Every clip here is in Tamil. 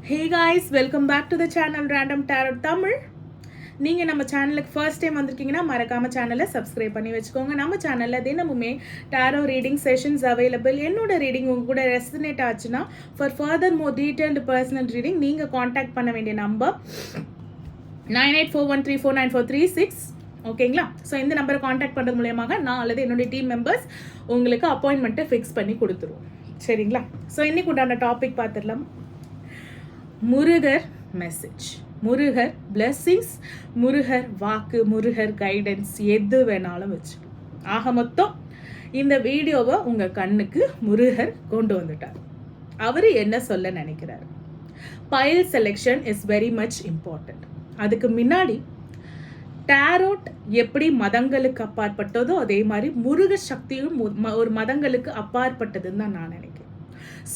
Hey guys, welcome back to the channel Random Tarot Tamil. நீங்கள் நம்ம சேனலுக்கு ஃபர்ஸ்ட் டைம் வந்திருக்கீங்கன்னா மறக்காமல் சேனலை சப்ஸ்கிரைப் பண்ணி வச்சுக்கோங்க. நம்ம சேனலில் தினமுமே டேரோ ரீடிங் செஷன்ஸ் அவைலபிள். என்னோட ரீடிங் உங்க கூட ரெசனேட் ஆச்சுன்னா for further more detailed personal reading நீங்கள் காண்டாக்ட் பண்ண வேண்டிய நம்பர் 9841349436. ஓகேங்களா? ஸோ இந்த நம்பரை காண்டாக்ட் பண்ணுறது மூலியமாக நான் அல்லது என்னுடைய டீம் மெம்பர்ஸ் உங்களுக்கு அப்பாயின்மெண்ட்டை ஃபிக்ஸ் பண்ணி கொடுத்துருவோம். சரிங்களா? ஸோ இன்னைக்கு உண்டான டாபிக் பார்த்துடலாம். முருகர் மெசேஜ், முருகர் பிளெஸ்ஸிங்ஸ், முருகர் வாக்கு, முருகர் கைடன்ஸ், எது வேணாலும் வச்சு ஆக மொத்தம் இந்த வீடியோவை உங்கள் கண்ணுக்கு முருகர் கொண்டு வந்துட்டார். அவர் என்ன சொல்ல நினைக்கிறார்? File selection is very much important. அதுக்கு முன்னாடி டேரோட் எப்படி மதங்களுக்கு அப்பாற்பட்டதோ அதே மாதிரி முருக சக்தியும் ஒரு மதங்களுக்கு அப்பாற்பட்டதுன்னு தான் நான் நினைக்கிறேன்.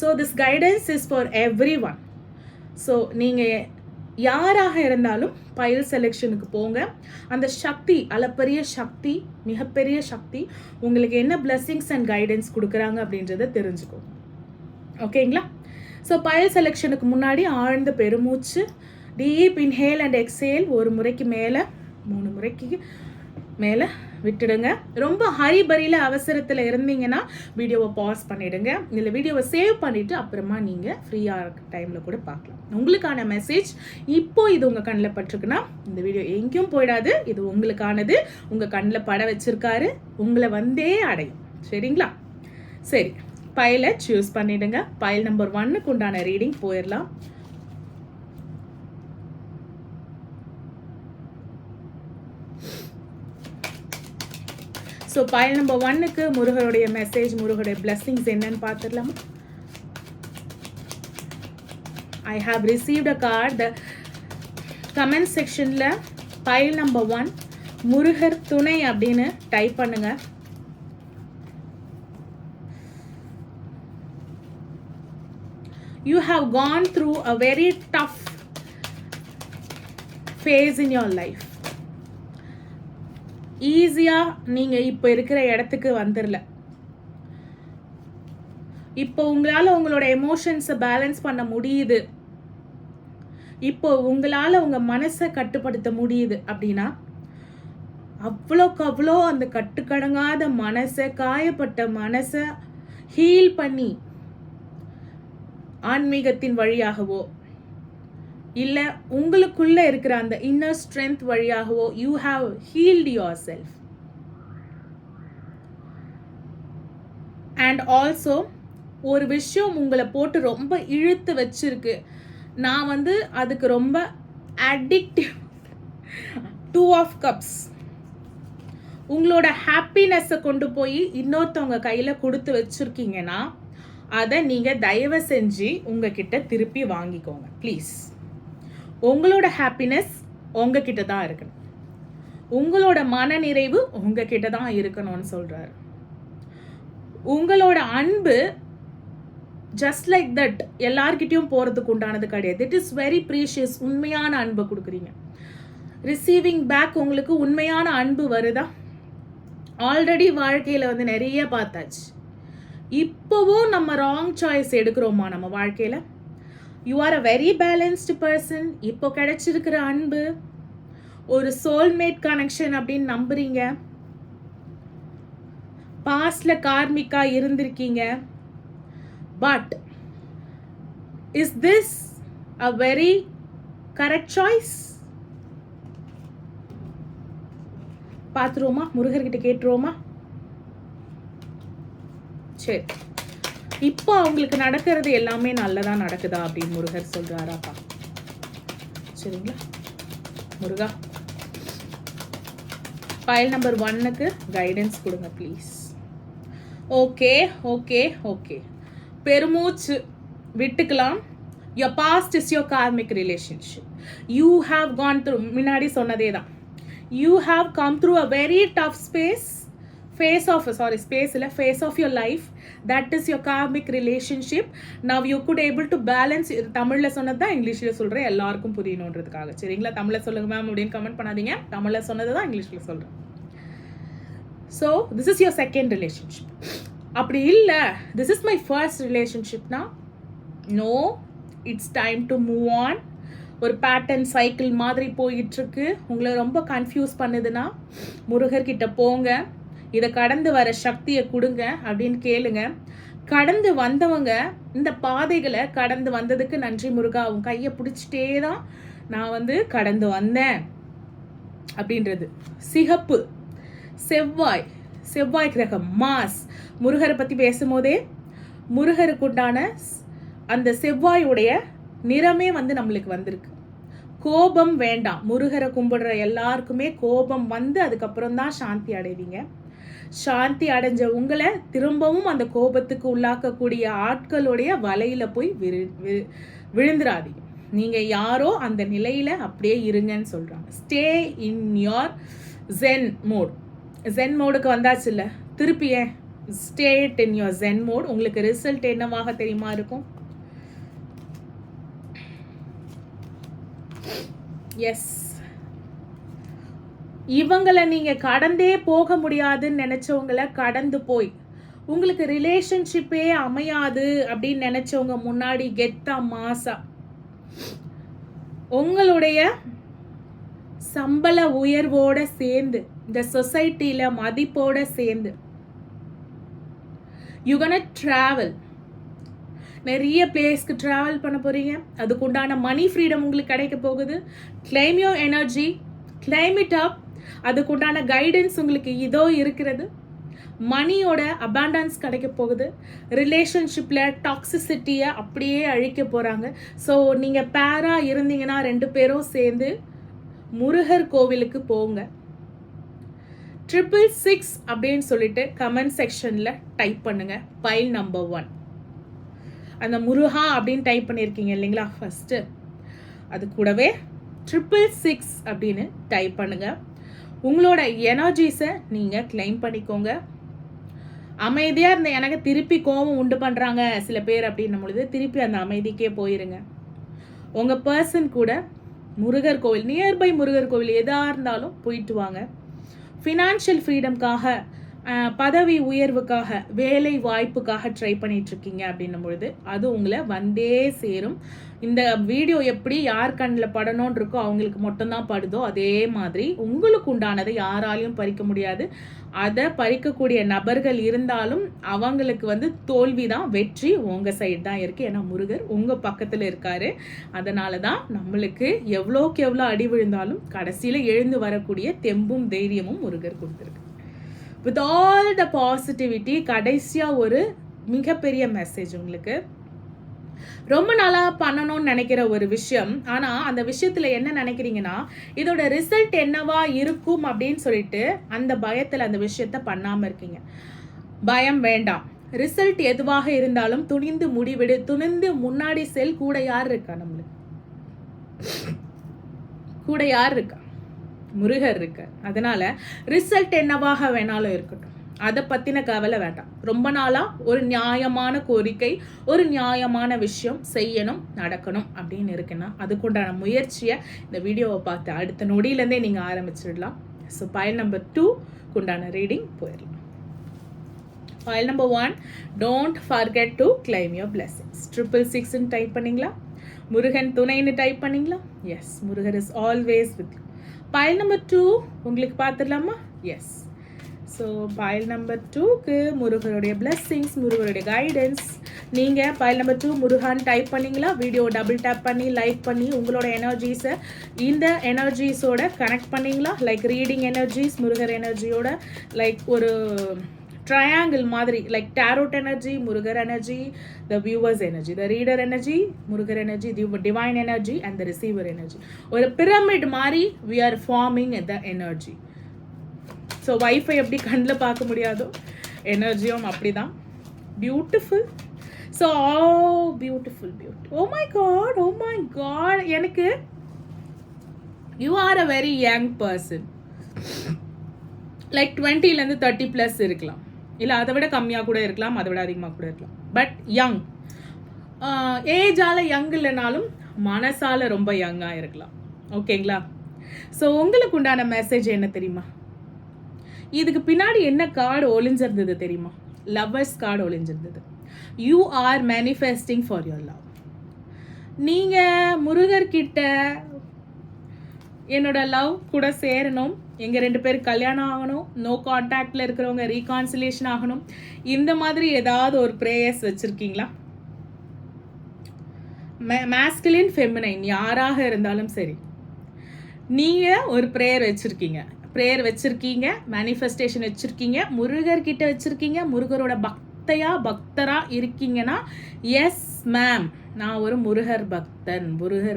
So this guidance is for every one. So நீங்கள் யாராக இருந்தாலும் பைல் செலெக்ஷனுக்கு போங்க. அந்த சக்தி, அளப்பரிய சக்தி, மிகப்பெரிய சக்தி உங்களுக்கு என்ன பிளெஸ்ஸிங்ஸ் அண்ட் கைடன்ஸ் கொடுக்குறாங்க அப்படின்றத தெரிஞ்சுக்கோங்க. ஓகேங்களா? ஸோ பைல் செலெக்ஷனுக்கு முன்னாடி ஆழ்ந்த பெருமூச்சு, டீப் இன்ஹேல் அண்ட் எக்ஸேல், ஒரு முறைக்கு மேலே 3 முறைக்கு மேலே விட்டுடுங்க. ரொம்ப ஹரிபரியில் அவசரத்தில் இருந்தீங்கன்னா வீடியோவை பாஸ் பண்ணிவிடுங்க. இதில் வீடியோவை சேவ் பண்ணிவிட்டு அப்புறமா நீங்கள் ஃப்ரீயாக இருக்க டைமில் கூட பார்க்கலாம். உங்களுக்கான மெசேஜ் இப்போ இது உங்கள் கண்ணில் பட்டிருக்குன்னா இந்த வீடியோ எங்கேயும் போயிடாது. இது உங்களுக்கானது. உங்கள் கண்ணில் பட வச்சுருக்காரு, உங்களை வந்தே அடையும். சரிங்களா? சரி, பைலை சூஸ் பண்ணிவிடுங்க. பைல் நம்பர் 1க்கு உண்டான ரீடிங் போயிடலாம். ஸோ பைல் நம்பர் 1க்கு முருகருடைய மெசேஜ், முருகருடைய பிளெஸ்ஸிங்ஸ் என்னன்னு பார்த்துடலாமா? I have received a card. Comment செக்ஷனில் பைல் நம்பர் 1 முருகர் துணை அப்படின்னு டைப் பண்ணுங்க. You have gone through a very tough phase in your life. ஈஸியாக நீங்கள் இப்போ இருக்கிற இடத்துக்கு வந்துடல. இப்போ உங்களால் உங்களோட எமோஷன்ஸை பேலன்ஸ் பண்ண முடியுது. இப்போ உங்களால் உங்கள் மனசை கட்டுப்படுத்த முடியுது அப்படின்னா அவ்வளோக்கு அவ்வளோ அந்த கட்டுக்கடங்காத மனசை, காயப்பட்ட மனசை ஹீல் பண்ணி ஆன்மீகத்தின் வழியாகவோ இல்லை உங்களுக்குள்ளே இருக்கிற அந்த இன்னர் ஸ்ட்ரென்த் வழியாகவோ you have healed your self. And also ஒரு விஷயம் உங்களை போட்டு ரொம்ப இழுத்து வச்சிருக்கு. நான் அதுக்கு ரொம்ப அடிக்டிவ். 2 of cups. உங்களோட ஹாப்பினஸை கொண்டு போய் இன்னொருத்தவங்க கையில் கொடுத்து வச்சுருக்கீங்கன்னா அதை நீங்கள் தயவு செஞ்சு உங்ககிட்ட திருப்பி வாங்கிக்கோங்க ப்ளீஸ். உங்களோட ஹாப்பினஸ் உங்ககிட்ட தான் இருக்கணும். உங்களோட மனநிறைவு உங்ககிட்ட தான் இருக்கணும்னு சொல்கிறாரு. உங்களோட அன்பு ஜஸ்ட் லைக் தட் எல்லார்கிட்டையும் போகிறதுக்கு உண்டானது கிடையாது. It is very precious. உண்மையான அன்பை கொடுக்குறீங்க. ரிசீவிங் பேக் உங்களுக்கு உண்மையான அன்பு வருதா? ஆல்ரெடி வாழ்க்கையில் நிறைய பார்த்தாச்சு. இப்போவும் நம்ம ராங் சாய்ஸ் எடுக்கிறோமா நம்ம வாழ்க்கையில்? You are a very balanced person. இப்போ கிடைச்சிருக்கிற அன்பு ஒரு சோல்மேட் கனெக்ஷன் அப்படின்னு நம்புறீங்க. பாஸ்ட்ல கார்மிக்கா இருந்திருக்கீங்க. But is this a very correct choice? பார்த்துருவோமா? முருகர்கிட்ட கேட்டுருவோமா? சரி, இப்போ அவங்களுக்கு நடக்கிறது எல்லாமே நல்லதா நடக்குதா அப்படின்னு முருகர் சொல்றாராப்பா? சரிங்களா? முருகா, ஃபைல் நம்பர் 1க்கு கைடன்ஸ் கொடுங்க ப்ளீஸ். ஓகே ஓகே ஓகே, பெருமூச்சு விட்டுக்கலாம். your past is your karmic relationship. you have gone through, முன்னாடி சொன்னதே தான், you have come through a very tough phase of your life. that is your karmic relationship. now you could able to balance. தமிழில் சொன்னது தான் இங்கிலீஷில் சொல்கிறேன், எல்லாருக்கும் புரியணுன்றதுக்காக. சரிங்களா? தமிழில் சொல்லுங்க மேம் அப்படின்னு கமெண்ட் பண்ணாதீங்க. தமிழில் சொன்னது தான் இங்கிலீஷில் சொல்கிறேன். So this is your second relationship. அப்படி இல்லை திஸ் இஸ் மை ஃபர்ஸ்ட் ரிலேஷன்ஷிப்னா no, it's time to move on. ஒரு பேட்டர்ன் சைக்கிள் மாதிரி போயிட்டுருக்கு. உங்களை ரொம்ப கன்ஃபியூஸ் பண்ணுதுன்னா முருகர்கிட்ட போங்க, இதை கடந்து வர சக்தியை கொடுங்க அப்படின்னு கேளுங்க. கடந்து வந்தவங்க இந்த பாதைகளை கடந்து வந்ததுக்கு நன்றி முருகா, அவங்க கையை பிடிச்சிட்டே தான் நான் கடந்து வந்தேன் அப்படின்றது. சிகப்பு, செவ்வாய் கிரகம், மாஸ். முருகரை பற்றி பேசும்போதே முருகருக்கு உண்டான அந்த செவ்வாயுடைய நிறமே நம்மளுக்கு வந்திருக்கு. கோபம் வேண்டாம். முருகரை கும்பிடுற எல்லாருக்குமே கோபம் அதுக்கப்புறம் தான் சாந்தி அடைவீங்க. சாந்தி அடைஞ்ச உங்களை திரும்பவும் அந்த கோபத்துக்கு உள்ளாக்கக்கூடிய ஆட்களுடைய வலையில போய் விழுந்துராதீங்க. நீங்க யாரோ அந்த நிலையில அப்படியே இருங்கன்னு சொல்றாங்க. Stay in your zen mode. Zen மோடுக்கு வந்தாச்சு இல்ல, திருப்பி stayed in your zen mode. உங்களுக்கு ரிசல்ட் என்னவாக தெரியுமா இருக்கும்? எஸ், இவங்களை நீங்க கடந்தே போக முடியாதுன்னு நினைச்சவங்களை கடந்து போய் உங்களுக்கு ரிலேஷன்ஷிப்பே அமையாது அப்படின்னு நினைச்சவங்க முன்னாடி கெத்தா மாசா உங்களுடைய சம்பள உயர்வோட சேர்ந்து இந்த சொசைட்டில மதிப்போட சேர்ந்து யூ கோனா டிராவல். நிறைய பிளேஸ்க்கு டிராவல் பண்ண போறீங்க. அதுக்கு உண்டான மணி ஃப்ரீடம் உங்களுக்கு கிடைக்க போகுது. Claim your energy, claim it up. அதுக்கு உண்டான கைடன்ஸ் உங்களுக்கு இதோ இருக்கிறது. மணியோட அபாண்டன்ஸ் கிடைக்க போகுது. ரிலேஷன்ஷிப்ல டாக்ஸிசிட்டியை அப்படியே அழிக்க போறாங்க. ஸோ நீங்க பேரா இருந்தீங்கன்னா 2 பேரும் சேர்ந்து முருகர் கோவிலுக்கு போங்க. 666 அப்படின்னு சொல்லிட்டு கமெண்ட் செக்ஷன்ல டைப் பண்ணுங்க. பைல் நம்பர் 1 அந்த முருகா அப்படின்னு டைப் பண்ணியிருக்கீங்க இல்லைங்களா ஃபர்ஸ்ட், அது கூடவே 666 அப்படின்னு டைப் பண்ணுங்க. உங்களோட எனர்ஜிஸை நீங்க கிளைம் பண்ணிக்கோங்க. அமைதியா இருந்த எனக்கு திருப்பி கோபம் உண்டு பண்றாங்க சில பேர் அப்படின்னும் பொழுது திருப்பி அந்த அமைதிக்கே போயிருங்க. உங்க பர்சன் கூட முருகர் கோவில், நியர்பை முருகர் கோவில் எதா இருந்தாலும் போயிட்டு வாங்க. ஃபினான்ஷியல் ஃப்ரீடம்காக, பதவி உயர்வுக்காக, வேலை வாய்ப்புக்காக ட்ரை பண்ணிட்டு இருக்கீங்க அப்படின்னும் பொழுது அது உங்களை வந்தே சேரும். இந்த வீடியோ எப்படி யார் கண்ணில் படணும்னு இருக்கோ அவங்களுக்கு மட்டும்தான் படுதோ அதே மாதிரி உங்களுக்கு உண்டானதை யாராலையும் பறிக்க முடியாது. அதை பறிக்கக்கூடிய நபர்கள் இருந்தாலும் அவங்களுக்கு தோல்வி தான், வெற்றி உங்க சைடு தான் இருக்கு. ஏன்னா முருகர் உங்க பக்கத்துல இருக்காரு. அதனால தான் நம்மளுக்கு எவ்வளோக்கு எவ்வளோ அடி விழுந்தாலும் கடைசியில எழுந்து வரக்கூடிய தெம்பும் தைரியமும் முருகர் கொடுத்துருக்கு. வித் ஆல் த பாசிட்டிவிட்டி, கடைசியா ஒரு மிகப்பெரிய மெசேஜ் உங்களுக்கு. ரொம்ப நாளா பண்ணணும்னு நினைக்கிற ஒரு விஷயம், ஆனா அந்த விஷயத்துல என்ன நினைக்கிறீங்கன்னா இதோட ரிசல்ட் என்னவா இருக்கும் அப்படின்னு சொல்லிட்டு அந்த பயத்துல அந்த விஷயத்த பண்ணாம இருக்கீங்க. பயம் வேண்டாம். ரிசல்ட் எதுவாக இருந்தாலும் துணிந்து முடிவிடு, துணிந்து முன்னாடி செல். கூட யார் இருக்கா? நம்மளுக்கு கூட யார் இருக்கா? முருகர் இருக்கு. அதனால ரிசல்ட் என்னவாக வேணாலும் இருக்கட்டும், அதை பத்தின கவலை வேண்டாம். ரொம்ப நாளா ஒரு நியாயமான கோரிக்கை, ஒரு நியாயமான விஷயம் செய்யணும், நடக்கணும் அப்படின்னு இருக்குன்னா அதுக்குண்டான முயற்சியை இந்த வீடியோவை பார்த்து அடுத்த நொடியிலேருந்தே நீங்கள் ஆரம்பிச்சிடலாம். ஸோ பைல் நம்பர் 2 குண்டான ரீடிங் போயிடலாம். File number 1, don't forget to claim your blessings. 666 type பண்ணீங்களா? முருகன் துணைன்னு டைப் பண்ணீங்களா? Yes, Murugar is always with you. File number 2 உங்களுக்கு பார்த்துடலாமா? எஸ். ஸோ பைல் நம்பர் 2க்கு முருகருடைய பிளெஸ்ஸிங்ஸ், முருகருடைய கைடன்ஸ். நீங்கள் பைல் நம்பர் 2 முருகான்னு டைப் பண்ணிங்களா? வீடியோ டபுள் டேப் பண்ணி லைக் பண்ணி உங்களோட எனர்ஜிஸை இந்த எனர்ஜிஸோட கனெக்ட் பண்ணிங்களா? Like reading energies Murugar எனர்ஜியோட like ஒரு ட்ரையாங்கிள் மாதிரி, like tarot energy, Murugar energy, the viewers energy, the reader energy, Murugar energy, divine energy and the receiver energy. ஒரு பிரமிட் மாதிரி we are forming the energy. So wifi எப்படி கண்ணில் பார்க்க முடியாதோ எனர்ஜியும் அப்படி தான். Beautiful. So beautiful. Oh my god, எனக்கு you are a very young person. Like 20லேருந்து 30+ இருக்கலாம், இல்லை அதை விட கம்மியாக கூட இருக்கலாம், அதை விட அதிகமாக கூட இருக்கலாம். பட் யங், ஏஜால் யங் இல்லைனாலும் மனசால ரொம்ப யங்காக இருக்கலாம். ஓகேங்களா? ஸோ உங்களுக்கு உண்டான மெசேஜ் என்ன தெரியுமா? இதுக்கு பின்னாடி என்ன கார்டு ஒளிஞ்சிருந்தது தெரியுமா? லவ்வர்ஸ் கார்டு ஒளிஞ்சிருந்தது. You are manifesting for your love. நீங்கள் முருகர்கிட்ட என்னோட லவ் கூட சேரணும், எங்கள் 2 பேருக்கு கல்யாணம் ஆகணும், நோ கான்டாக்டில் இருக்கிறவங்க ரீகான்சிலேஷன் ஆகணும், இந்த மாதிரி ஏதாவது ஒரு ப்ரேயர்ஸ் வச்சுருக்கீங்களா? மேஸ்குலின் ஃபெமினைன் யாராக இருந்தாலும் சரி, நீங்கள் ஒரு ப்ரேயர் வச்சுருக்கீங்க, மேனிஃபெஸ்டேஷன் வச்சுருக்கீங்க, முருகர்கிட்ட வச்சுருக்கீங்க, முருகரோட பக்தரா இருக்கீங்கன்னா எஸ் மேம் நான் ஒரு முருகர்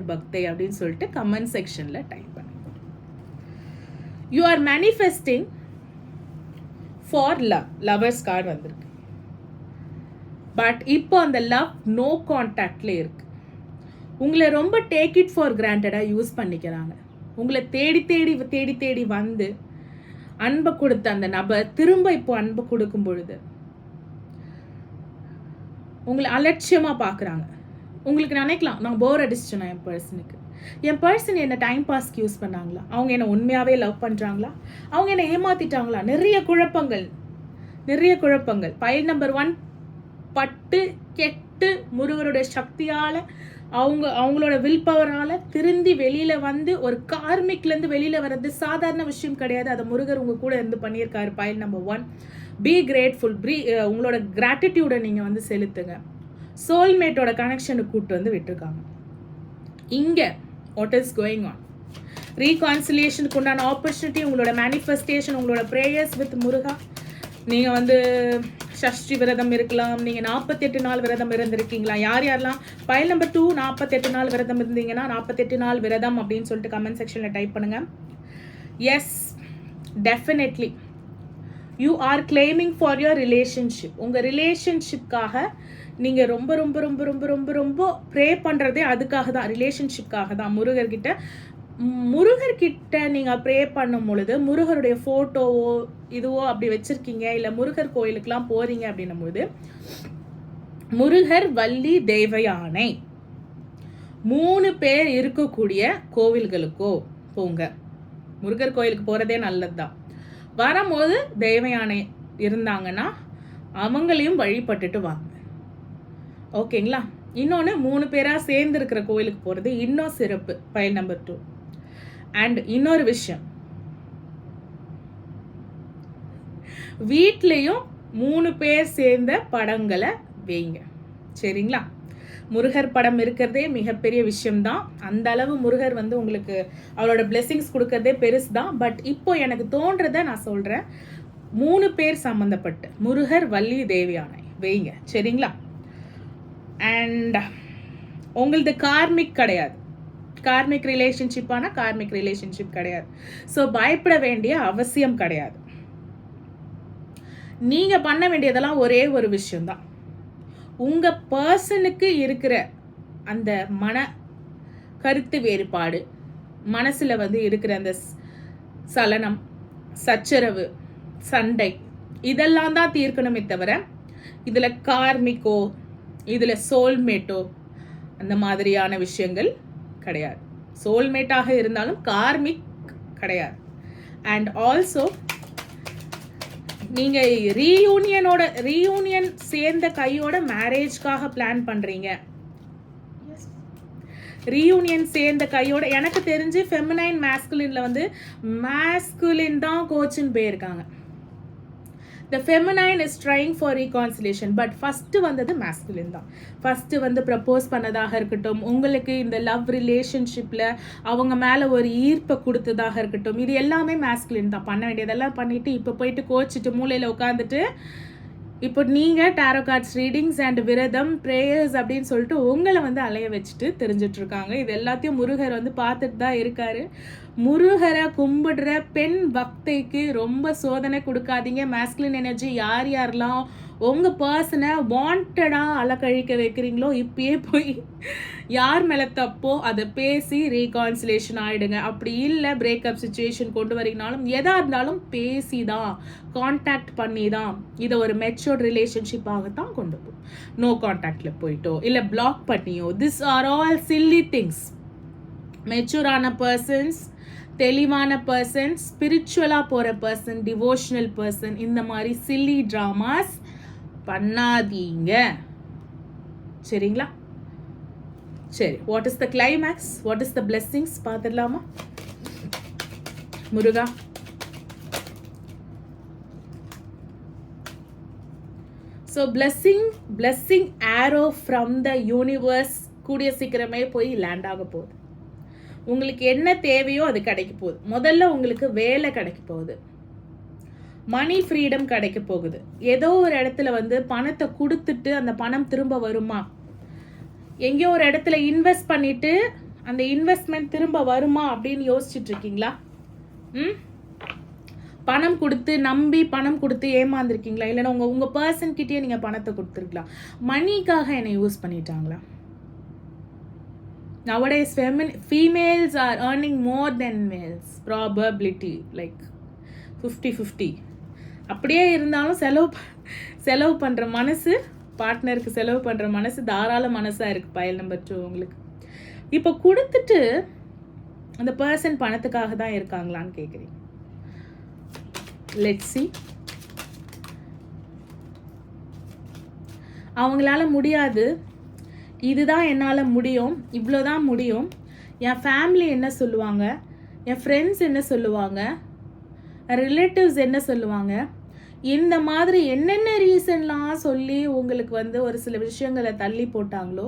பக்தை அப்படின்னு சொல்லிட்டு கமெண்ட் செக்ஷனில் டைப் பண்ணுங்க. You are manifesting for lovers card வந்திருக்கு. பட் இப்போ அந்த லவ் நோ கான்டாக்ட்ல இருக்கு. உங்களை ரொம்ப டேக் இட் ஃபார் கிராண்டடாக யூஸ் பண்ணிக்கிறாங்க. உங்களை தேடி வந்து அன்பை கொடுத்த அந்த நபர் திரும்ப இப்போ அன்பை கொடுக்கும் பொழுது உங்களை அலட்சியமாக பார்க்குறாங்க. உங்களுக்கு நினைக்கலாம், நான் போர் அடிச்சிட்டேன் என் பர்சன் என்னை டைம் பாஸ்க்கு யூஸ் பண்ணாங்களா, அவங்க என்னை உண்மையாகவே லவ் பண்ணுறாங்களா, அவங்க என்னை ஏமாத்திட்டாங்களா, நிறைய குழப்பங்கள். பைல் நம்பர் 1 பட்டு கெட்டு முருகருடைய சக்தியால் அவங்களோட வில் பவரால் திருந்தி வெளியில் வந்து ஒரு கார்மிக்லேருந்து வெளியில் வர்றது சாதாரண விஷயம் கிடையாது. அதை முருகர் உங்கள் கூட இருந்து பண்ணியிருக்காரு. File number 1 be grateful. உங்களோட கிராட்டிடியூடை நீங்கள் வந்து செலுத்துங்க. சோல்மேட்டோட கனெக்ஷனுக்கு கூப்பிட்டு வந்து விட்டுருக்காங்க. இங்கே வாட் இஸ் கோயிங் ஆன்? ரீகான்சிலியேஷனுக்கு உண்டான ஆப்பர்ச்சுனிட்டி, உங்களோட மேனிஃபெஸ்டேஷன், உங்களோட ப்ரேயர்ஸ் வித் முருகா. நீங்கள் வந்து சஷ்டி விரதம் இருக்கலாம், நீங்கள் 48 நாள் விரதம் இருந்திருக்கீங்களா? யாரெல்லாம் பைல் நம்பர் 2 48 நாள் விரதம் இருந்தீங்கன்னா 48 நாள் விரதம் அப்படின்னு சொல்லிட்டு கமெண்ட் செக்ஷனில் டைப் பண்ணுங்க. Yes, definitely you are claiming for your relationship. உங்கள் ரிலேஷன்ஷிப்காக நீங்கள் ரொம்ப ரொம்ப ரொம்ப ரொம்ப ரொம்ப ரொம்ப ப்ரே பண்ணுறதே அதுக்காக தான், ரிலேஷன்ஷிப்காக தான். முருகர்கிட்ட நீங்கள் ப்ரே பண்ணும் பொழுது முருகருடைய ஃபோட்டோவோ இதுவோ அப்படி வச்சுருக்கீங்க, இல்லை முருகர் கோயிலுக்கெலாம் போகிறீங்க அப்படின்னும் பொழுது முருகர், வள்ளி, தெய்வயானை 3 பேர் இருக்கக்கூடிய கோவில்களுக்கோ போங்க. முருகர் கோயிலுக்கு போகிறதே நல்லது தான். வரும்போது தெய்வயானை இருந்தாங்கன்னா அவங்களையும் வழிபட்டுட்டு வாங்க, ஓகேங்களா? இன்னொன்று 3 பேராக சேர்ந்து இருக்கிற கோயிலுக்கு போகிறது இன்னும் சிறப்பு. File number 2. அண்ட் இன்னொரு விஷயம், வீட்லேயும் 3 பேர் சேர்ந்த படங்களை வைங்க, சரிங்களா? முருகர் படம் இருக்கிறதே மிகப்பெரிய விஷயம்தான். அந்த அளவு முருகர் வந்து உங்களுக்கு அவரோட பிளெஸிங்ஸ் கொடுக்கறதே பெருசு தான். பட் இப்போ எனக்கு தோன்றதை நான் சொல்கிறேன், 3 பேர் சம்மந்தப்பட்டு முருகர், வள்ளி, தேவியானை வைங்க, சரிங்களா? அண்ட் உங்களது கார்மிக் கிடையாது, கார்மிக் ரிலேஷன்ஷிப் கிடையாது. ஸோ பயப்பட வேண்டிய அவசியம் கிடையாது. நீங்கள் பண்ண வேண்டியதெல்லாம் ஒரே ஒரு விஷயம்தான். உங்கள் பர்சனுக்கு இருக்கிற அந்த கருத்து வேறுபாடு, மனசில் வந்து இருக்கிற அந்த சலனம், சச்சரவு, சண்டை, இதெல்லாம் தான் தீர்க்கணுமே தவிர இதில் கார்மிக்கோ இதில் சோல்மேட்டோ அந்த மாதிரியான விஷயங்கள் கிடையாது. சோல்மேட்டாக இருந்தாலும் கார்மிக் கிடையாது. அண்ட் ஆல்சோ நீங்கள் ரீயூனியன் சேர்ந்த கையோட மேரேஜ்க்காக பிளான் பண்ணுறீங்க. ரீயூனியன் சேர்ந்த கையோட எனக்கு தெரிஞ்சு ஃபெமினைன் மேஸ்குலினில் வந்து மேஸ்குலின் தான் கோச்சுன்னு போயிருக்காங்க. The feminine is trying for reconciliation, but first வந்தது masculine தான். ஃபர்ஸ்ட் வந்து ப்ரப்போஸ் பண்ணதாக இருக்கட்டும், உங்களுக்கு இந்த லவ் ரிலேஷன்ஷிப்பில் அவங்க மேலே ஒரு ஈர்ப்பை கொடுத்ததாக இருக்கட்டும், இது எல்லாமே masculine தான். பண்ண வேண்டியதெல்லாம் பண்ணிவிட்டு இப்போ போயிட்டு கோச்சிட்டு மூலையில் உட்காந்துட்டு இப்போ நீங்கள் டேரோ கார்ட்ஸ் ரீடிங்ஸ் அண்ட் விரதம் ப்ரேயர்ஸ் அப்படின்னு சொல்லிட்டு உங்களை வந்து அலைய வச்சுட்டு தெரிஞ்சிட்ருக்காங்க. இது எல்லாத்தையும் முருகர் வந்து பார்த்துட்டு தான் இருக்காரு. முருகரை கும்பிடுற பெண் பக்தைக்கு ரொம்ப சோதனை கொடுக்காதீங்க. மேஸ்குலின் எனர்ஜி யாரெல்லாம் உங்கள் பர்சனை வாண்டடாக அலக்கழிக்க வைக்கிறீங்களோ இப்பயே போய் யார் மேலே தப்போ அதை பேசி ரீகான்சிலேஷன் ஆகிடுங்க. அப்படி இல்லை பிரேக்கப் சுச்சுவேஷன் கொண்டு வரீங்கனாலும் எதாக இருந்தாலும் பேசி தான், கான்டாக்ட் பண்ணி தான் இதை ஒரு மெச்சூர்ட் ரிலேஷன்ஷிப்பாகத்தான் கொண்டு போகும். நோ கான்டாக்டில் போயிட்டோ இல்லை பிளாக் பண்ணியோ, this are all silly things. மெச்சூரான பர்சன்ஸ், தெளிவான பர்சன், ஸ்பிரிச்சுவலாக போகிற பர்சன், டிவோஷனல் பர்சன் இந்த மாதிரி சில்லி ட்ராமாஸ் பண்ணாதீங்க, சரிங்களா? சரி, what is the climax, what is the blessings பார்த்துடலாமா? Muruga, so blessing arrow from the universe கூடிய சீக்கிரமே போய் லேண்ட் ஆக போகுது. உங்களுக்கு என்ன தேவையோ அது கிடைக்க போகுது. முதல்ல உங்களுக்கு வேலை கிடைக்க போகுது, மணி ஃப்ரீடம் கிடைக்க போகுது. ஏதோ ஒரு இடத்துல வந்து பணத்தை கொடுத்துட்டு அந்த பணம் திரும்ப வருமா, எங்கேயோ ஒரு இடத்துல இன்வெஸ்ட் பண்ணிட்டு அந்த இன்வெஸ்ட்மெண்ட் திரும்ப வருமா அப்படின்னு யோசிச்சுட்டு இருக்கீங்களா? பணம் கொடுத்து நம்பி பணம் கொடுத்து ஏமாந்துருக்கீங்களா? இல்லைன்னா உங்கள் பர்சன் கிட்டேயே நீங்கள் பணத்தை கொடுத்துருக்கலாம். மணிக்காக என்னை யூஸ் பண்ணிட்டாங்களா? Nowadays females are earning more than males, probability like 50-50. அப்படியே இருந்தாலும் செலவு பண்ணுற மனசு, பார்ட்னருக்கு செலவு பண்ணுற மனசு தாராள மனசாக இருக்குது பைல் நம்பர் 2 உங்களுக்கு. இப்போ கொடுத்துட்டு அந்த பர்சன் பணத்துக்காக தான் இருக்காங்களான்னு கேட்குறீங்க. Let's see. அவங்களால முடியாது, இதுதான் என்னால் முடியும், இவ்வளோதான் முடியும், என் ஃபேமிலி என்ன சொல்லுவாங்க, என் ஃப்ரெண்ட்ஸ் என்ன சொல்லுவாங்க, ரிலேட்டிவ்ஸ் என்ன சொல்லுவாங்க, இந்த மாதிரி என்னென்ன ரீசன்லாம் சொல்லி உங்களுக்கு வந்து ஒரு சில விஷயங்களை தள்ளி போட்டாங்களோ,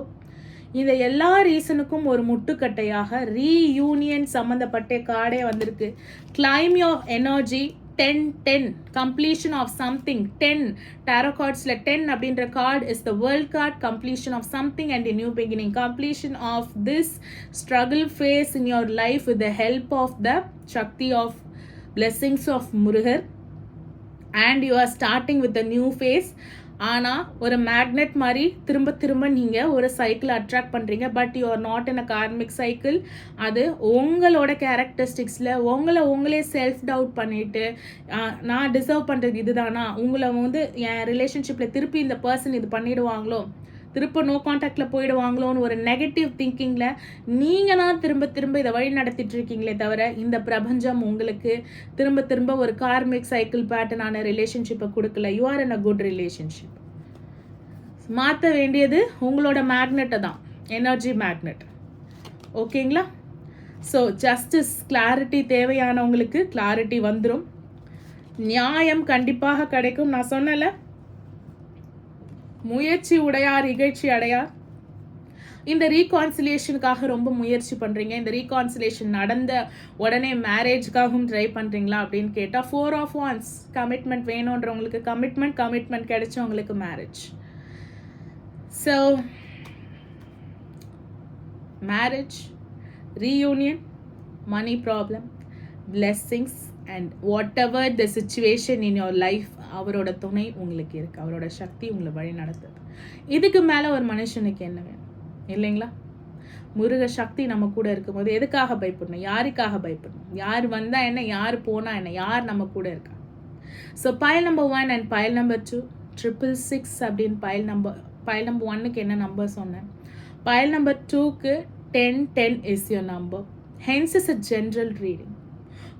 இந்த எல்லா ரீசனுக்கும் ஒரு முட்டுக்கட்டையாக ரீயூனியன் சம்மந்தப்பட்ட கார்டே வந்திருக்கு. Claim your energy 10-10 completion of something. 10 tarot cardsல 10 அப்படின்ற card is the world card. Completion of something and a new beginning. Completion of this struggle phase in your life with the help of the Shakti of blessings of Murugar, and you are starting with a new phase. ஆனால் ஒரு மேக்னெட் மாதிரி திரும்ப திரும்ப நீங்கள் ஒரு சைக்கிள் அட்ராக்ட் பண்ணுறீங்க. But you are not in a karmic cycle. அது உங்களோட கேரக்டரிஸ்டிக்ஸில் உங்களே செல்ஃப் டவுட் பண்ணிவிட்டு நான் டிசர்வ் பண்ணுறது இதுதானா, உங்களை வந்து என் ரிலேஷன்ஷிப்பில் திருப்பி இந்த பர்சன் இது பண்ணிடுவாங்களோ, திரும்ப நோ கான்டாக்டில் போயிடுவாங்களோன்னு ஒரு நெகட்டிவ் திங்கிங்கில் நீங்கள் தான் திரும்ப திரும்ப இதை வழி நடத்திட்டு இருக்கீங்களே தவிர இந்த பிரபஞ்சம் உங்களுக்கு திரும்ப திரும்ப ஒரு கார்மிக் சைக்கிள் பேட்டர்னான ரிலேஷன்ஷிப்பை கொடுக்கல. You are in a good relationship. மாற்ற வேண்டியது உங்களோட மேக்னெட்டை தான், எனர்ஜி மேக்னெட். ஓகேங்களா? ஸோ ஜஸ்டிஸ், கிளாரிட்டி தேவையானவங்களுக்கு கிளாரிட்டி வந்துடும். நியாயம் கண்டிப்பாக கிடைக்கும். நான் சொன்னல, முயற்சி உடையார் இகழ்ச்சி அடையார். இந்த ரீகான்சிலியேஷனுக்காக ரொம்ப முயற்சி பண்ணுறீங்க. இந்த ரீகான்சிலியேஷன் நடந்த உடனே மேரேஜ்க்காகவும் ட்ரை பண்ணுறீங்களா அப்படின்னு கேட்டால் 4 of Wands. கமிட்மெண்ட் வேணுன்றவங்களுக்கு கமிட்மெண்ட் கிடைச்சவங்களுக்கு marriage. So marriage, reunion, money problem, blessings and whatever the situation in your life, அவரோட துணை உங்களுக்கு இருக்குது, அவரோட சக்தி உங்களை வழி நடத்துது. இதுக்கு மேலே ஒரு மனுஷனுக்கு என்ன வேணும் இல்லைங்களா? முருக சக்தி நம்ம கூட இருக்கும்போது எதுக்காக பயப்படணும், யாருக்காக பயப்படணும்? யார் வந்தால் என்ன, யார் போனால் என்ன, யார் நம்ம கூட இருக்கா? So file number 1 and file number 2 666 அப்படின்னு பைல் நம்பர் 1க்கு என்ன நம்பர் சொன்னேன், பைல் நம்பர் 2க்கு 10-10 is your number. Hence is a general reading.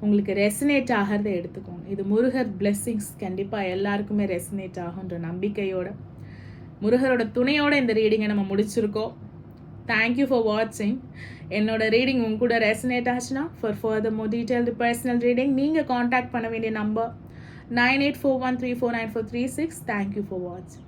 உங்களுக்கு ரெசனேட் ஆகிறத எடுத்துக்கோங்க. இது முருகர் பிளெஸ்ஸிங்ஸ் கண்டிப்பாக எல்லாருக்குமே ரெசனேட் ஆகுன்ற நம்பிக்கையோட, முருகரோட துணையோட இந்த ரீடிங்கை நம்ம முடிச்சிருக்கோம். தேங்க்யூ ஃபார் வாட்சிங். என்னோட ரீடிங் உங்க கூட ரெசனேட் ஆச்சுன்னா for further more detailed personal reading நீங்கள் காண்டாக்ட் பண்ண வேண்டிய நம்பர் 9841349436. தேங்க்யூ ஃபார் வாட்சிங்.